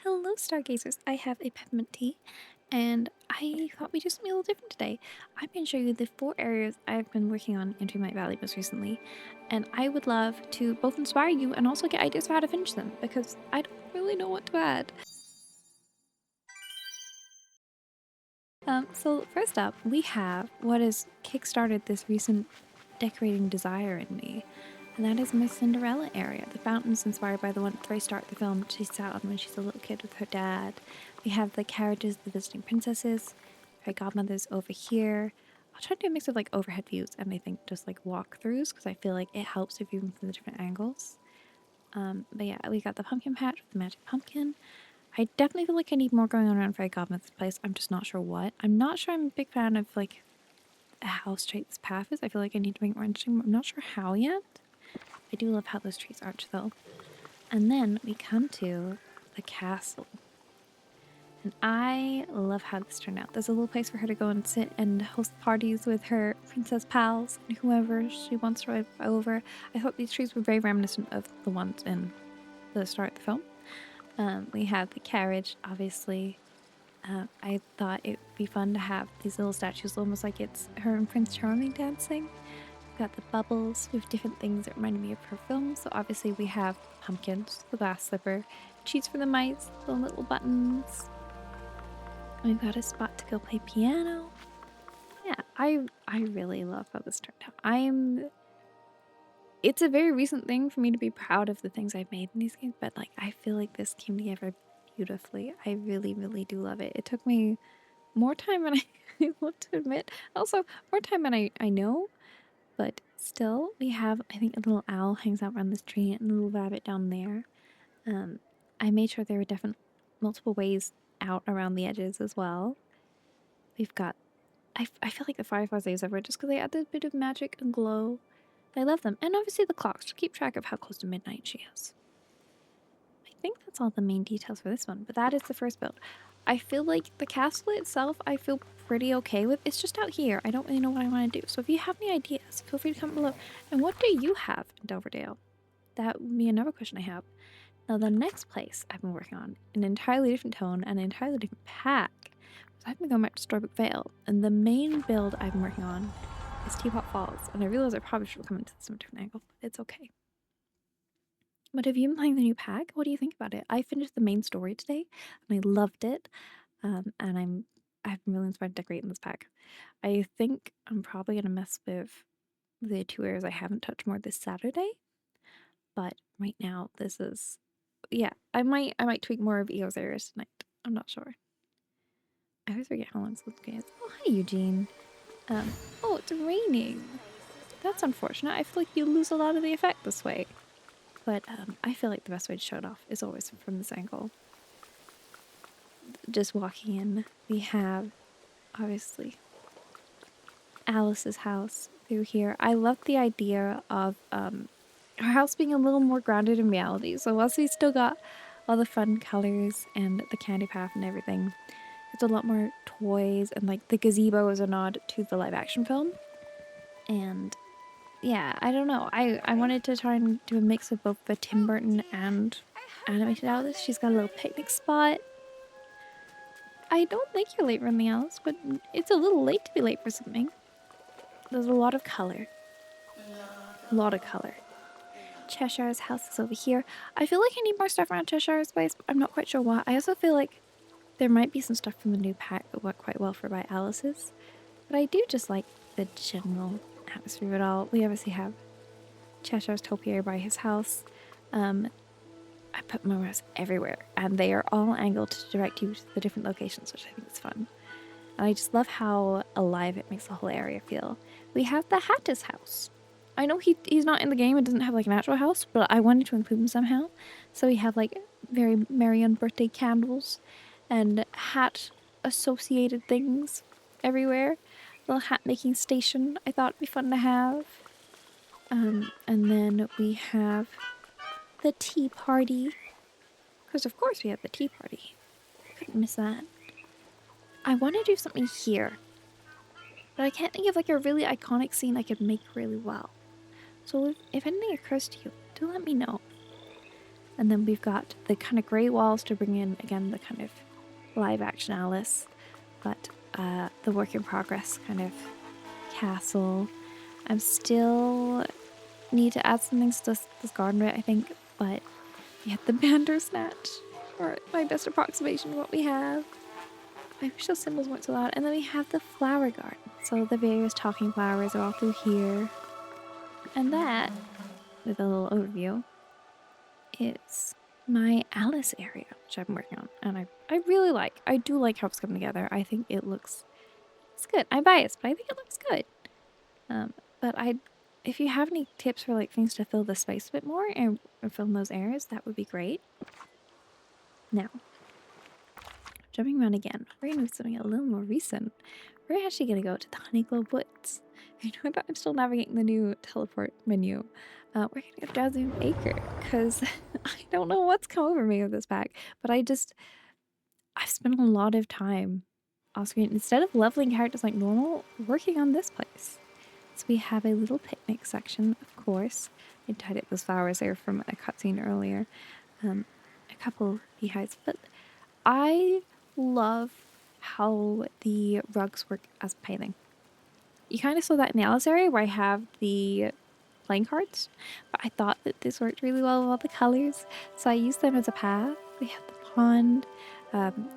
Hello, stargazers. I have a peppermint tea, and I thought we'd do something a little different today. I'm going to show you the 4 areas I've been working on in Dreamlight Valley most recently, and I would love to both inspire you and also get ideas for how to finish them because I don't really know what to add. So first up, we have what has kickstarted this recent decorating desire in me, and that is my Cinderella area. The fountain's inspired by the one at the very start of the film she sat on when she's a little kid with her dad. We have the carriages, the visiting princesses, her godmother's over here. I'll try to do a mix of like overhead views and I think just like walkthroughs because I feel like it helps if you view from the different angles. But yeah, we got the pumpkin patch with the magic pumpkin. I definitely feel like I need more going on around Fairy Godmother's place. I'm just not sure what. I'm not sure I'm a big fan of like how straight this path is. I feel like I need to make it more interesting. I'm not sure how yet. I do love how those trees arch though. And then we come to the castle. And I love how this turned out. There's a little place for her to go and sit and host parties with her princess pals and whoever she wants to ride over. I thought these trees were very reminiscent of the ones in the start of the film. We have the carriage, obviously. I thought it would be fun to have these little statues, almost like it's her and Prince Charming dancing. We've got the bubbles with different things that reminded me of her film. So obviously we have pumpkins, the glass slipper, cheese for the mice, the little buttons. We've got a spot to go play piano. Yeah, I really love how this turned out. It's a very recent thing for me to be proud of the things I've made in these games, but like I feel like this came together beautifully. I really, really do love it. It took me more time than I want to admit. Also, more time than I know, but still, we have, I think, a little owl hangs out around this tree and a little rabbit down there. Um, I made sure there were different, multiple ways out around the edges as well. We've got, I feel like the fireflies I use everywhere just because they add this bit of magic and glow. I love them. And obviously the clocks to keep track of how close to midnight she is. I think that's all the main details for this one, but that is the first build. I feel like the castle itself, I feel pretty okay with. It's just out here. I don't really know what I want to do. So if you have any ideas, feel free to comment below. And what do you have in Delverdale? That would be another question I have. Now the next place I've been working on, an entirely different tone and an entirely different pack, was I've been going back to Storybook Vale. And the main build I've been working on is Teapot Falls. And I realize I probably should come into this from a different angle, but it's okay. But have you been playing the new pack? What do you think about it? I finished the main story today, and I loved it. And I've been really inspired to decorate in this pack. I think I'm probably gonna mess with the 2 areas I haven't touched more this Saturday. But right now, this is yeah. I might tweak more of Eo's areas tonight. I'm not sure. I always forget how long this game is. Oh hi Eugene. Oh it's raining. That's unfortunate. I feel like you lose a lot of the effect this way. But I feel like the best way to show it off is always from this angle. Just walking in, we have, obviously, Alice's house through here. I love the idea of her house being a little more grounded in reality. So whilst we still got all the fun colors and the candy path and everything, it's a lot more toys and like the gazebo is a nod to the live action film. And yeah, I don't know. I wanted to try and do a mix of both the Tim Burton and animated Alice. She's got a little picnic spot. I don't think you're late for anything else, but it's a little late to be late for something. There's a lot of color. A lot of color. Cheshire's house is over here. I feel like I need more stuff around Cheshire's place, but I'm not quite sure why. I also feel like there might be some stuff from the new pack that work quite well for by Alice's. But I do just like the general atmosphere of it all. We obviously have Cheshire's topiary by his house. I put mirrors everywhere, and they are all angled to direct you to the different locations, which I think is fun. And I just love how alive it makes the whole area feel. We have the Hatter's house. I know he's not in the game, it doesn't have like an actual house, but I wanted to include him somehow. So we have like very merry on birthday candles and hat associated things everywhere. Little hat making station I thought would be fun to have. And then we have the tea party. Because of course we have the tea party. Couldn't miss that. I want to do something here. But I can't think of like a really iconic scene I could make really well. So if anything occurs to you, do let me know. And then we've got the kind of grey walls to bring in, again, the kind of live action Alice, but the work in progress kind of castle. I'm still need to add some things to this garden bit, I think, but yeah, the Bandersnatch, or my best approximation of what we have. I wish those symbols weren't so loud. And then we have the flower garden. So the various talking flowers are all through here. And that, with a little overview, is my Alice area, which I've been working on. And I really like. I do like how it's coming together. I think it's good. I'm biased, but I think it looks good. But if you have any tips for like things to fill the space a bit more and fill in those areas, that would be great. Now, jumping around again, we're gonna do something a little more recent. We're actually gonna go to the Honeyglow Woods. I know that I'm still navigating the new teleport menu. We're gonna go to Dazzling Acre because I don't know what's come over me with this pack, but I've spent a lot of time off screen instead of leveling characters like normal, working on this place. So we have a little picnic section, of course. I tied up those flowers there from a cutscene earlier. A couple beehives, but I love how the rugs work as pathing. You kind of saw that in the Alice area where I have the playing cards, but I thought that this worked really well with all the colors, so I used them as a path. We have the pond,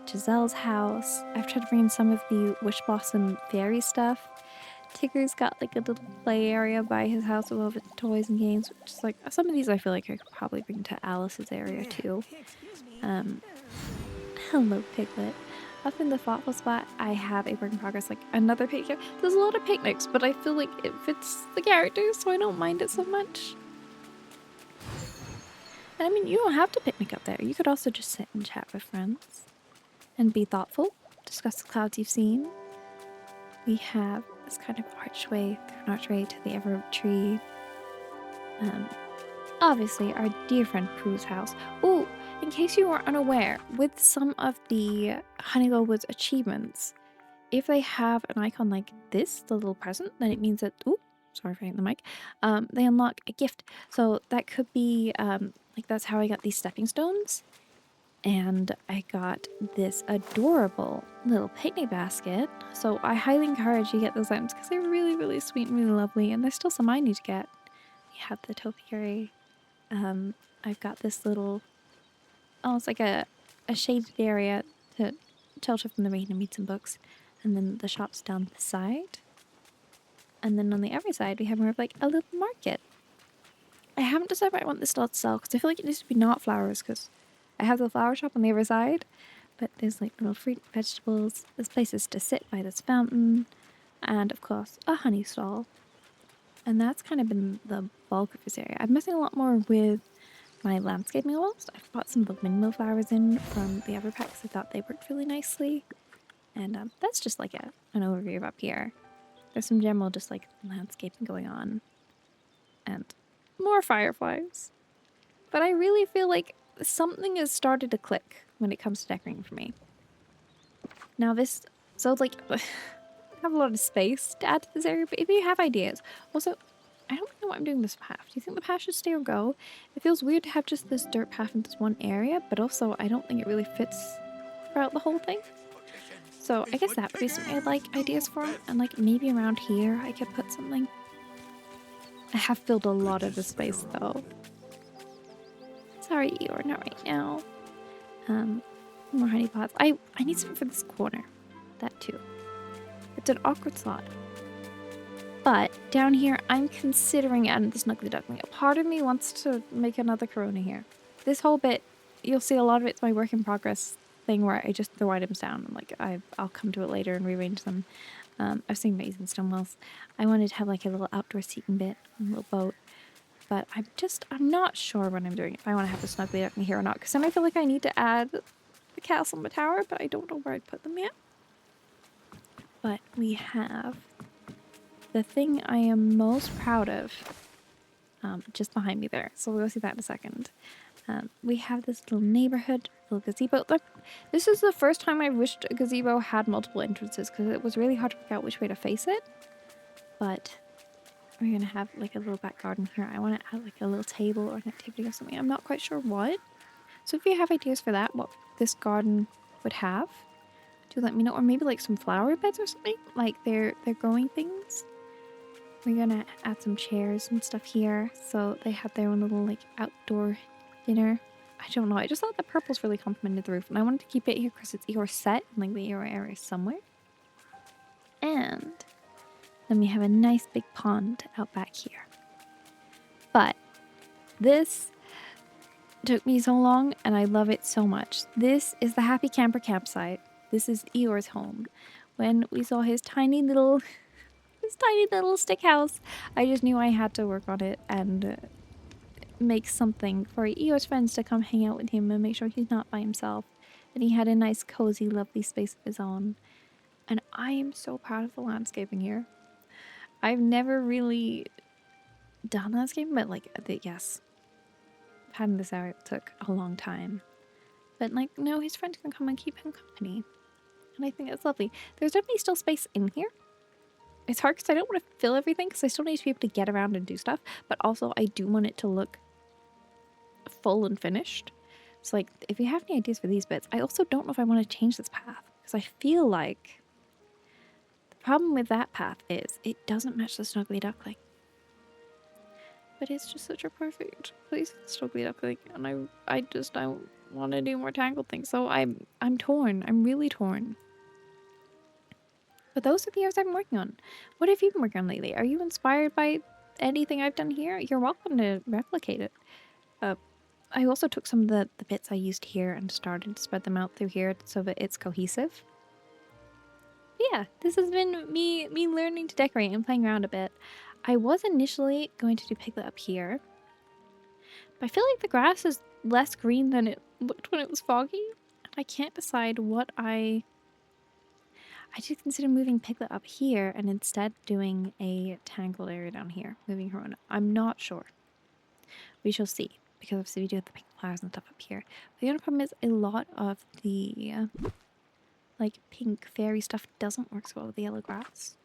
Giselle's house. I've tried to bring in some of the Wish Blossom fairy stuff. Tigger's got like a little play area by his house with all of its toys and games, which is like some of these I feel like I could probably bring to Alice's area too. Hello, Piglet. Up in the thoughtful spot, I have a work in progress, like another picnic. There's a lot of picnics, but I feel like it fits the character, so I don't mind it so much. And I mean, you don't have to picnic up there. You could also just sit and chat with friends and be thoughtful, discuss the clouds you've seen. We have this kind of archway through an archway to the Emerald Tree. Obviously, our dear friend Prue's house. Ooh, in case you were unaware, with some of the Honeyglow Woods achievements, if they have an icon like this, the little present, then it means that, ooh, sorry for hitting the mic, they unlock a gift. So that could be, like that's how I got these stepping stones. And I got this adorable little picnic basket. So I highly encourage you to get those items because they're really, really sweet and really lovely. And there's still some I need to get. We have the topiary. I've got this little, it's like a shaded area to shelter from the rain and read some books. And then the shops down the side. And then on the other side, we have more of like a little market. I haven't decided what I want this to sell because I feel like it needs to be not flowers because I have the flower shop on the other side, but there's like little fruit and vegetables. There's places to sit by this fountain, and of course a honey stall. And that's kind of been the bulk of this area. I'm messing a lot more with my landscaping almost. I've bought some of the windmill flowers in from the other packs. I thought they worked really nicely. And that's just like an overview of up here. There's some general just like landscaping going on. And more fireflies. But I really feel like something has started to click when it comes to decorating for me. Now so like, I have a lot of space to add to this area, but if you have ideas, also, I don't know what I'm doing with this path. Do you think the path should stay or go? It feels weird to have just this dirt path in this one area, but also I don't think it really fits throughout the whole thing. So I guess that would be something I'd like ideas for, and like maybe around here I could put something. I have filled a lot of the space though. Sorry, you're not right now. More honey pots. I need something for this corner. That too. It's an awkward slot. But down here, I'm considering adding the Snuggly Duckling. A part of me wants to make another Corona here. This whole bit, you'll see a lot of it's my work in progress thing where I just throw items down. I'm like, I'll come to it later and rearrange them. I've seen Maze and Stonewalls. I wanted to have like a little outdoor seating bit, a little boat. But I'm not sure what I'm doing, if I want to have the Snuggly Duckling here or not. Because then I feel like I need to add the castle and the tower, but I don't know where I'd put them yet. But we have the thing I am most proud of just behind me there. So we'll see that in a second. We have this little neighborhood, little gazebo. Look, this is the first time I wished a gazebo had multiple entrances because it was really hard to figure out which way to face it. But we're gonna have like a little back garden here. I want to add like a little table or an activity or something. I'm not quite sure what. So if you have ideas for that, what this garden would have, do let me know. Or maybe like some flower beds or something. Like they're growing things. We're gonna add some chairs and stuff here, so they have their own little like outdoor dinner. I don't know. I just thought the purples really complemented the roof, and I wanted to keep it here because it's Eeyore set in like the Eeyore area somewhere. And then we have a nice big pond out back here. But this took me so long, and I love it so much. This is the Happy Camper campsite. This is Eeyore's home. When we saw his tiny little stick house, I just knew I had to work on it and make something for Eeyore's friends to come hang out with him and make sure he's not by himself. And he had a nice, cozy, lovely space of his own. And I am so proud of the landscaping here. I've never really done landscaping, but like, yes, having this area took a long time. But like, no, his friends can come and keep him company. And I think that's lovely. There's definitely still space in here. It's hard because I don't want to fill everything because I still need to be able to get around and do stuff. But also, I do want it to look full and finished. So like, if you have any ideas for these bits, I also don't know if I want to change this path because I feel like the problem with that path is it doesn't match the snuggly duckling. But it's just such a perfect place for the snuggly duckling, and I want to do more tangled things. So I'm torn. I'm really torn. But those are the areas I've been working on. What have you been working on lately? Are you inspired by anything I've done here? You're welcome to replicate it. I also took some of the bits I used here and started to spread them out through here so that it's cohesive. But yeah, this has been me learning to decorate and playing around a bit. I was initially going to do Piglet up here, but I feel like the grass is less green than it looked when it was foggy. I can't decide what I did consider moving Piglet up here and instead doing a tangled area down here, moving her on. I'm not sure. We shall see, because obviously we do have the pink flowers and stuff up here. But the only problem is a lot of the like pink fairy stuff doesn't work so well with the yellow grass.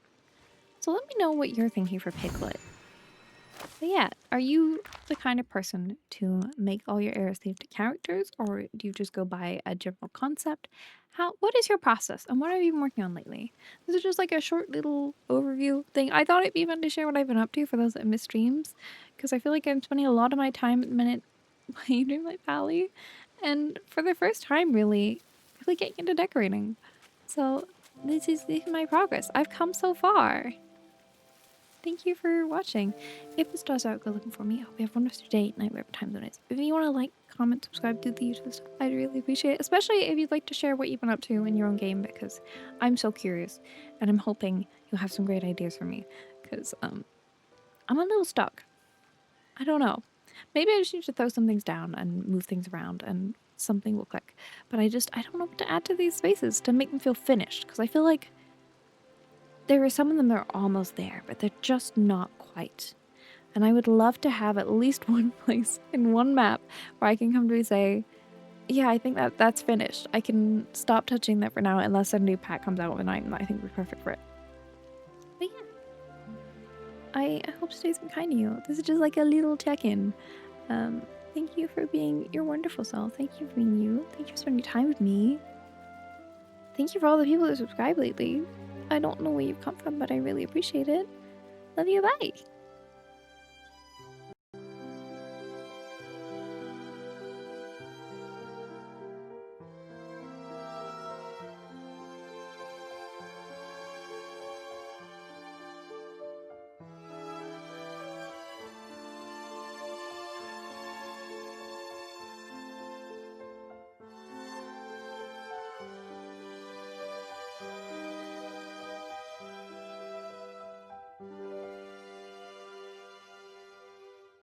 So let me know what you're thinking for Piglet. But yeah, are you the kind of person to make all your areas themed characters, or do you just go by a general concept? What is your process, and what have you been working on lately? This is just like a short little overview thing. I thought it'd be fun to share what I've been up to for those that miss streams, because I feel like I'm spending a lot of my time at the minute playing Dreamlight Valley, and for the first time really getting into decorating. So this is my progress. I've come so far. Thank you for watching. If the stars are out, go looking for me. I hope you have a wonderful day, night, whatever time zone is. If you want to like, comment, subscribe, do the usual stuff, I'd really appreciate it. Especially if you'd like to share what you've been up to in your own game, because I'm so curious, and I'm hoping you'll have some great ideas for me. Because I'm a little stuck. I don't know. Maybe I just need to throw some things down and move things around, and something will click. But I don't know what to add to these spaces to make them feel finished. Because I feel like there are some of them that are almost there, but they're just not quite. And I would love to have at least one place in one map where I can come to and say, yeah, I think that's finished. I can stop touching that for now unless a new pack comes out overnight, and I think would be perfect for it. But yeah, I hope today's been kind to you. This is just like a little check-in. Thank you for being your wonderful self. Thank you for being you. Thank you for spending time with me. Thank you for all the people that subscribe lately. I don't know where you've come from, but I really appreciate it. Love you, bye!